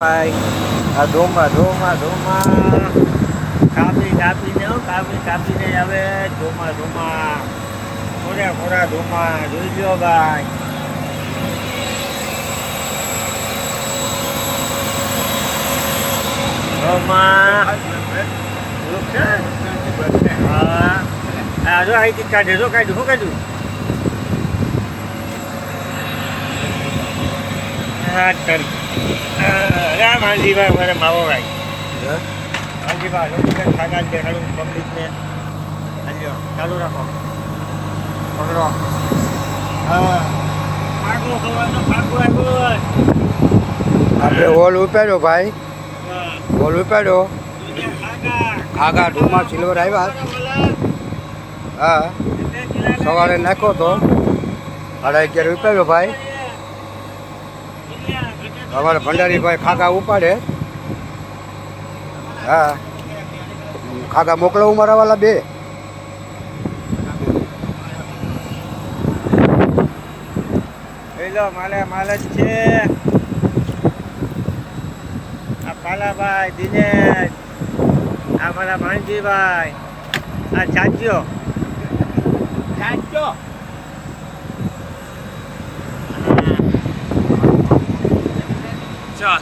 આ ધોમાં કાપીને હવે ધોમાં થોડા ધોમાં જોઈ લ્યો ભાઈ. ધોમાં હા જો અહીંથી કાઢે જો કાઢ્યું શું કાઢ્યું માલજીભાઈ મારે માવો ભાઈ માલજીભાઈ ખાગા દેખાડું પબ્લિકને ચાલુ રાખો પકડો હા આપણે હોલ ઉપાડ્યો ભાઈ, હોલ ઉપાડ્યો. ખાગા ઢૂમાં સિલ્વર આવ્યા. હા સવારે નાખ્યો તો 11:30 ઉપાડ્યો ભાઈ. અમારે ભંડારીભાઈ ખાગા ઉપાડે. હા ખાગા મોકલાવું મારા વાલા બે. માલ જ છે આ પાલાભાઈ દિનેશ, આ મારા માનજીભાઈ, આ ચાચો ચાલ